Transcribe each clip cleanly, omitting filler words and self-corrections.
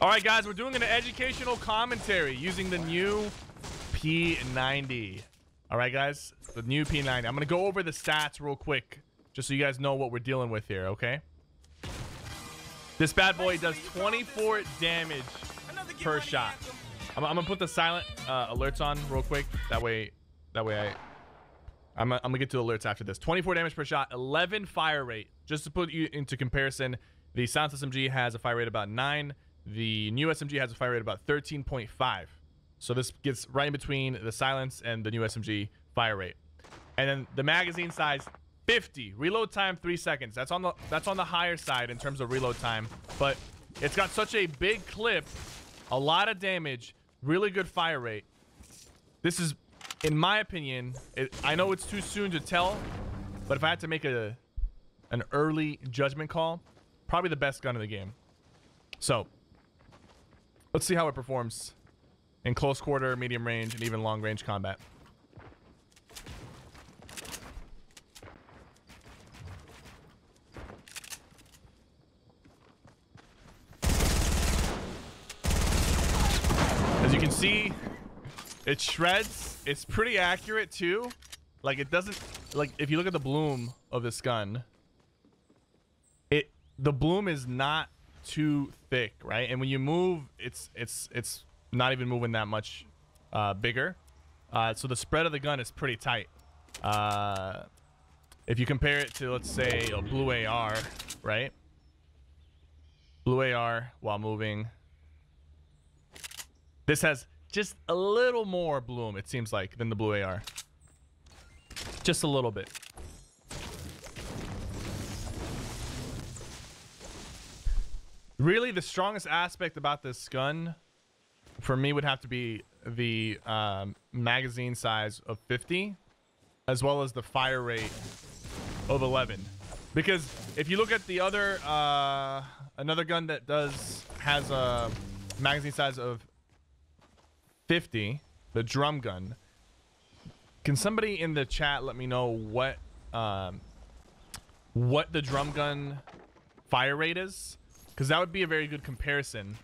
All right, guys, we're doing an educational commentary using the new P90. All right, guys, the new P90. I'm going to go over the stats real quick, just so you guys know what we're dealing with here, okay? This bad boy does 24 damage per shot. I'm going to put the silent alerts on real quick. That way I'm going to get to alerts after this. 24 damage per shot, 11 fire rate. Just to put you into comparison, the Silence SMG has a fire rate about 9. The new SMG has a fire rate about 13.5. So this gets right in between the Silence and the new SMG fire rate. And then the magazine size, 50. Reload time, 3 seconds. That's on the higher side in terms of reload time. But it's got such a big clip, a lot of damage, really good fire rate. This is, in my opinion, I know it's too soon to tell, but if I had to make an early judgment call, probably the best gun in the game. So let's see how it performs in close quarter, medium range, and even long range combat. As you can see, it shreds. It's pretty accurate too. Like, it doesn't, like, if you look at the bloom of this gun, the bloom is not too thick, right? And when you move, it's not even moving that much bigger. So the spread of the gun is pretty tight. If you compare it to, let's say, a blue AR, right? Blue AR while moving. This has just a little more bloom, it seems like, than the blue AR. Just a little bit. Really, the strongest aspect about this gun for me would have to be the magazine size of 50, as well as the fire rate of 11. Because if you look at the other another gun that has a magazine size of 50, the drum gun. Can somebody in the chat let me know what the drum gun fire rate is? Because that would be a very good comparison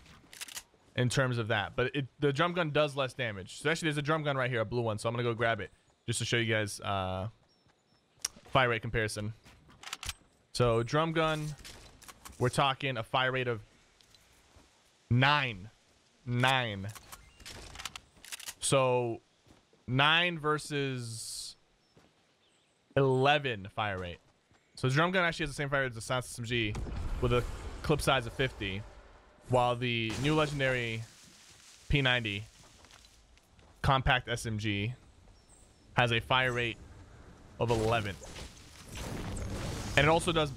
in terms of that. But the drum gun does less damage. So actually, there's a drum gun right here, a blue one. So I'm going to go grab it just to show you guys fire rate comparison. So drum gun, we're talking a fire rate of 9. So 9 versus 11 fire rate. So the drum gun actually has the same fire rate as the Silence SMG with a clip size of 50, while the new legendary P90 compact SMG has a fire rate of 11, and it also does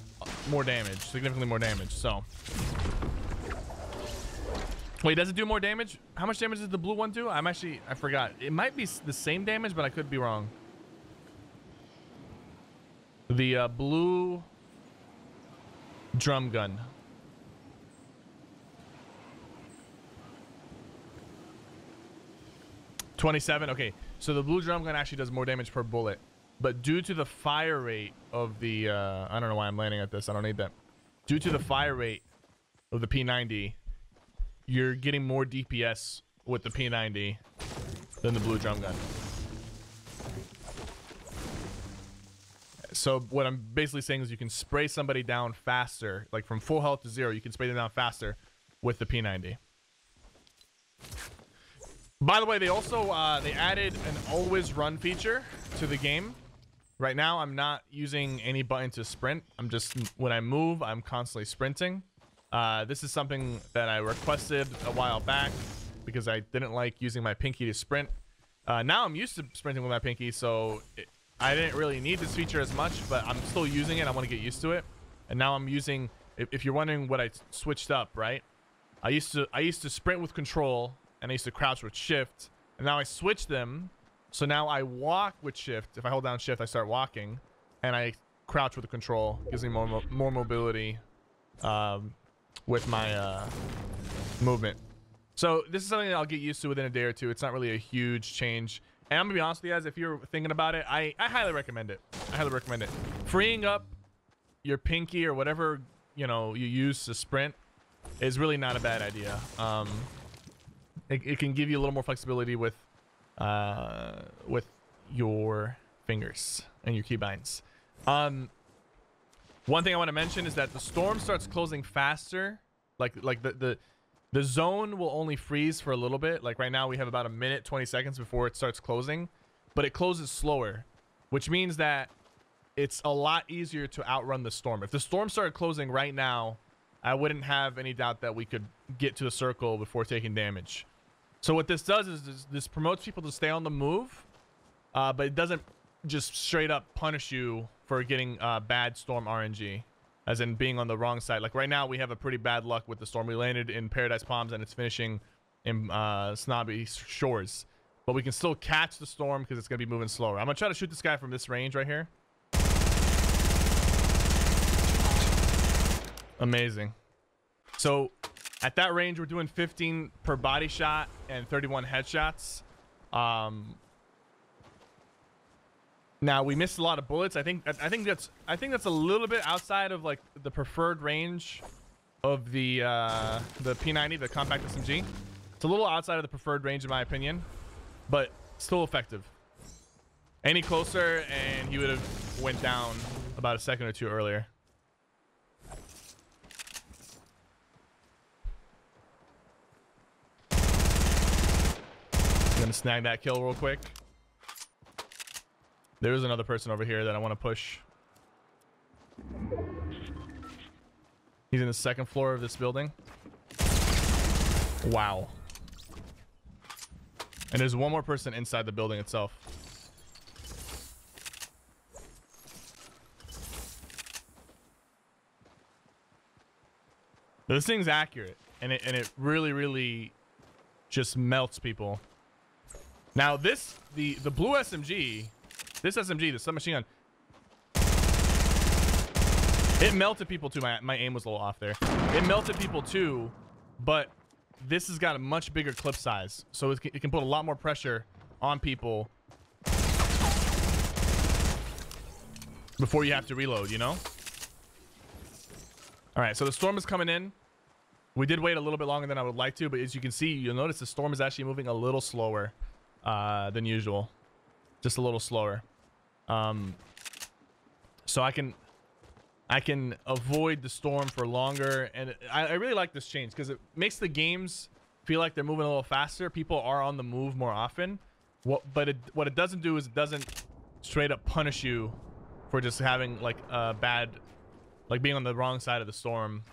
more damage, significantly more damage. So wait, does it do more damage? How much damage does the blue one do? I forgot. It might be the same damage, but I could be wrong. The blue drum gun. 27. Okay, so the blue drum gun actually does more damage per bullet, but due to the fire rate of the I don't know why I'm landing at this, I don't need that. Due to the fire rate of the P90, you're getting more DPS with the P90 than the blue drum gun. So what I'm basically saying is you can spray somebody down faster, like from full health to 0, you can spray them down faster with the P90. By the way, they also they added an always run feature to the game. Right now, I'm not using any button to sprint. I'm just, when I move, I'm constantly sprinting. This is something that I requested a while back because I didn't like using my pinky to sprint. Now I'm used to sprinting with my pinky, so I didn't really need this feature as much, but I'm still using it. I want to get used to it. And now I'm using, if you're wondering what I switched up, right? I used to sprint with control, and I used to crouch with shift, and now I switch them. So now I walk with shift. If I hold down shift, I start walking, and I crouch with the control. Gives me more mobility with my movement. So this is something that I'll get used to within a day or two. It's not really a huge change. And I'm gonna be honest with you guys, if you're thinking about it, I highly recommend it. I highly recommend it. Freeing up your pinky or whatever, you know, you use to sprint is really not a bad idea. It can give you a little more flexibility with your fingers and your keybinds. One thing I want to mention is that the storm starts closing faster. Like the zone will only freeze for a little bit. Like right now we have about a minute, 20 seconds before it starts closing, but it closes slower, which means that it's a lot easier to outrun the storm. If the storm started closing right now, I wouldn't have any doubt that we could get to the circle before taking damage. So what this does is this promotes people to stay on the move, but it doesn't just straight up punish you for getting bad storm RNG, as in being on the wrong side. Like right now we have a pretty bad luck with the storm. We landed in Paradise Palms and it's finishing in Snobby Shores, but we can still catch the storm because it's gonna be moving slower. I'm gonna try to shoot this guy from this range right here. Amazing. So at that range, we're doing 15 per body shot and 31 headshots. Now we missed a lot of bullets. I think that's a little bit outside of like the preferred range of the P90, the compact SMG. It's a little outside of the preferred range in my opinion, but still effective. Any closer and he would have went down about a second or two earlier. Gonna snag that kill real quick. There's another person over here that I want to push. He's in the second floor of this building. Wow. And there's one more person inside the building itself. This thing's accurate, and it really just melts people. Now this the blue SMG, this SMG, the submachine gun, it melted people too. My aim was a little off there. It melted people too, but this has got a much bigger clip size, so it can put a lot more pressure on people before you have to reload, you know? All right, so the storm is coming in. We did wait a little bit longer than I would like to, but as you can see, you'll notice the storm is actually moving a little slower than usual, just a little slower. So I can avoid the storm for longer, and I really like this change because it makes the games feel like they're moving a little faster. People are on the move more often. What it doesn't do is it doesn't straight up punish you for just having like a bad, like being on the wrong side of the storm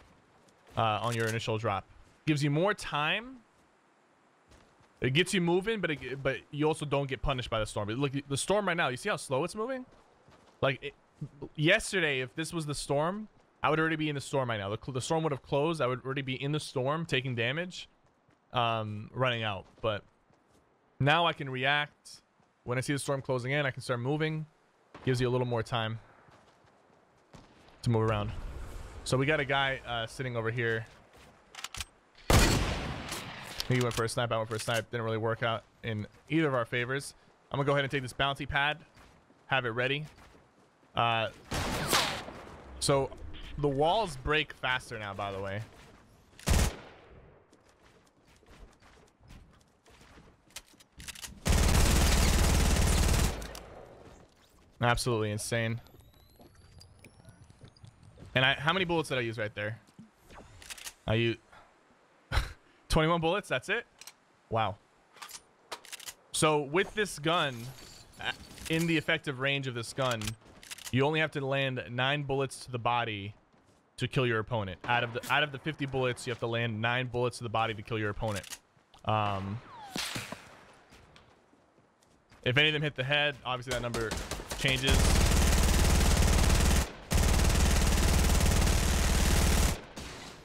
on your initial drop. Gives you more time. It gets you moving, but you also don't get punished by the storm. Look, the storm right now, you see how slow it's moving? Like yesterday, if this was the storm, I would already be in the storm right now. The storm would have closed. I would already be in the storm, taking damage, running out. But now I can react. When I see the storm closing in, I can start moving. Gives you a little more time to move around. So we got a guy sitting over here. He went for a snipe. I went for a snipe. Didn't really work out in either of our favors. I'm gonna go ahead and take this bounty pad, have it ready. So the walls break faster now, by the way. Absolutely insane. And how many bullets did I use right there? I used 21 bullets. That's it. Wow. So with this gun, in the effective range of this gun, you only have to land 9 bullets to the body to kill your opponent. Out of the 50 bullets, you have to land 9 bullets to the body to kill your opponent. If any of them hit the head, obviously that number changes.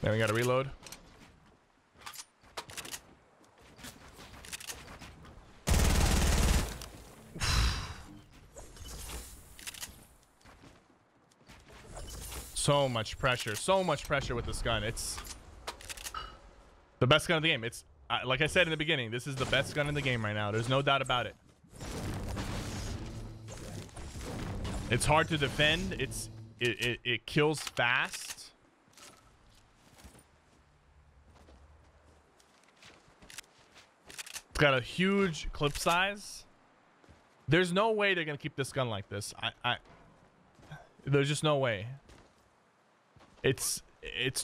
Then we got to reload. So much pressure with this gun. It's the best gun in the game. It's like I said in the beginning, this is the best gun in the game right now. There's no doubt about it. It's hard to defend. It kills fast. It's got a huge clip size. There's no way they're gonna keep this gun like this. There's just no way. It's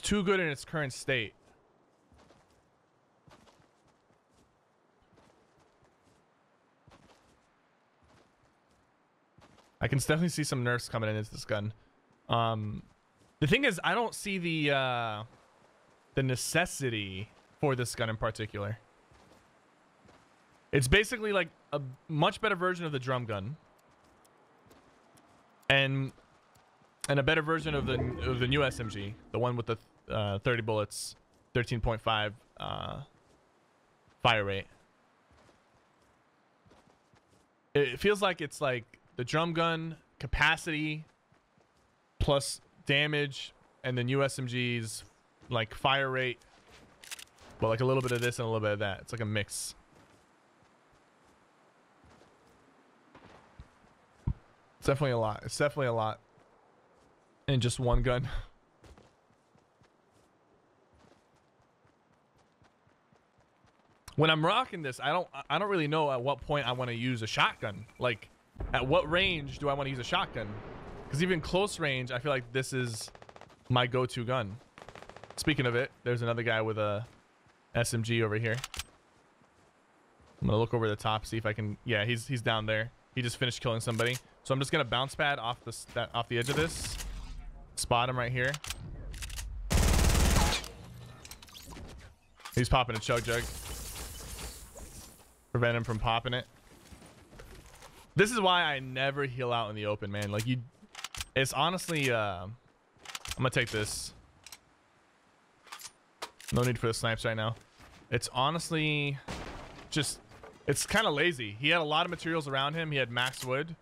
too good in its current state. I can definitely see some nerfs coming into this gun. The thing is, I don't see the necessity for this gun in particular. It's basically like a much better version of the drum gun, and a better version of the new SMG, the one with the 30 bullets, 13.5 fire rate. It feels like it's like the drum gun capacity plus damage, and the new SMG's like fire rate, but like a little bit of this and a little bit of that. It's like a mix. It's definitely a lot. It's definitely a lot in just one gun. When I'm rocking this, I don't really know at what point I want to use a shotgun. Like, at what range do I want to use a shotgun? Because even close range, I feel like this is my go-to gun. Speaking of it, there's another guy with a SMG over here. I'm gonna look over the top, see if I can. Yeah, he's down there. He just finished killing somebody. So I'm just gonna bounce pad off the edge of this. Spot him right here. He's popping a chug jug. Prevent him from popping it. This is why I never heal out in the open, man. Like, it's honestly I'm gonna take this. No need for the snipes right now. It's honestly just, it's kind of lazy. He had a lot of materials around him. He had max wood,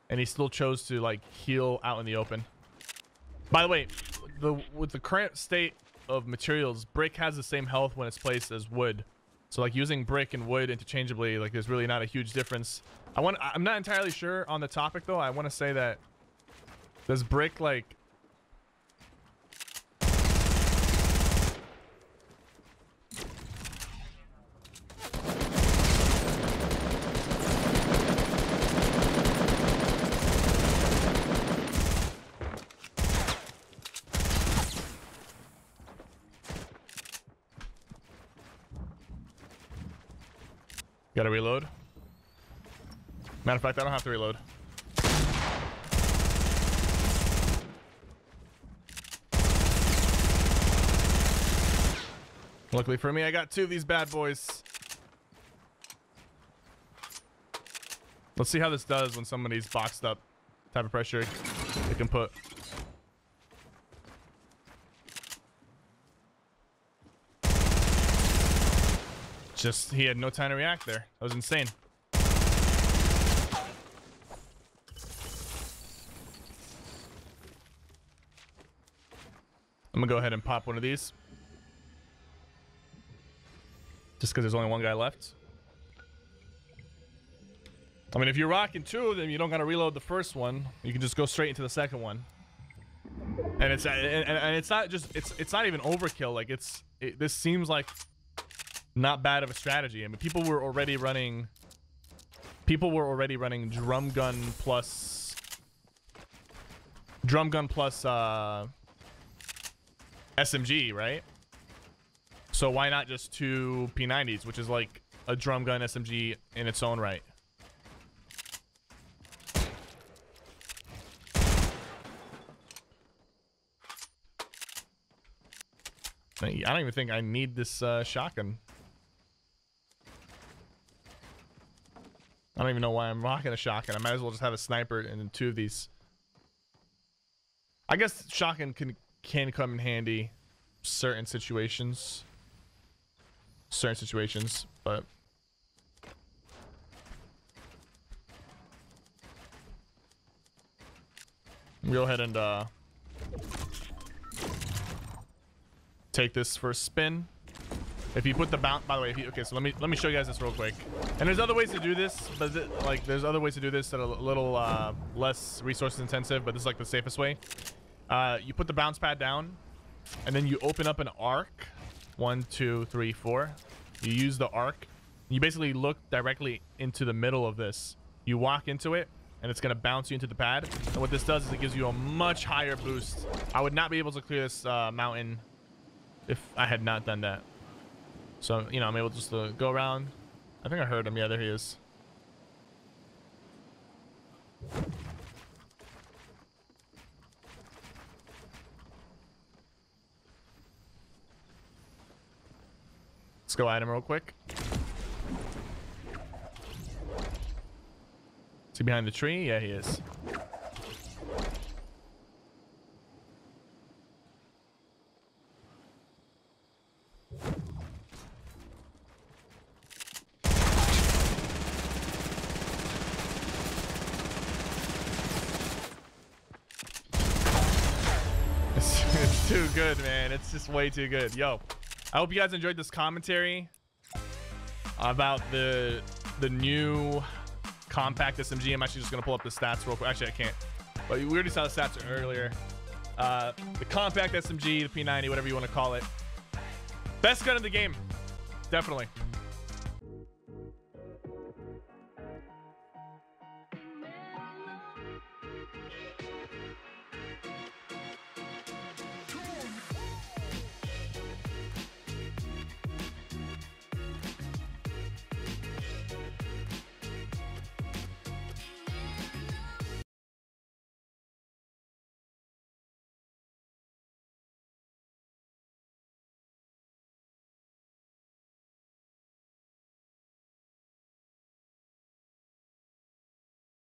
and he still chose to like heal out in the open. By the way, with the current state of materials, brick has the same health when it's placed as wood. So like using brick and wood interchangeably, like there's really not a huge difference. I'm not entirely sure on the topic though. I want to say that does brick like gotta reload? Matter of fact, I don't have to reload. Luckily for me, I got two of these bad boys. Let's see how this does when somebody's boxed up. Type of pressure it can put. Just, he had no time to react there. That was insane. I'm gonna go ahead and pop one of these. Just because there's only one guy left. I mean, if you're rocking two, then you don't gotta reload the first one. You can just go straight into the second one. And it's not just, it's not even overkill. Like this seems like not bad of a strategy. I mean, people were already running drum gun plus SMG, right? So why not just two P90s, which is like a drum gun SMG in its own right? I don't even think I need this shotgun. I don't even know why I'm rocking a shotgun. I might as well just have a sniper and then two of these. I guess shotgun can come in handy certain situations. But go ahead and take this for a spin. If you put the bounce, by the way, okay, so let me show you guys this real quick. And there's other ways to do this, but there's other ways to do this that are a little less resources intensive, but this is like the safest way. You put the bounce pad down, and then you open up an arc. 1, 2, 3, 4. You use the arc You basically look directly into the middle of this. You walk into it, and it's going to bounce you into the pad. And what this does is it gives you a much higher boost. I would not be able to clear this mountain if I had not done that. So, you know, I'm able just to go around. I think I heard him. Yeah, there he is. Let's go at him real quick. Is he behind the tree? Yeah, he is. It's too good, man. It's just way too good. Yo, I hope you guys enjoyed this commentary about the new compact SMG. I'm actually just gonna pull up the stats real quick. Actually, I can't. But we already saw the stats earlier. The compact SMG, the P90, whatever you want to call it. Best gun in the game, definitely.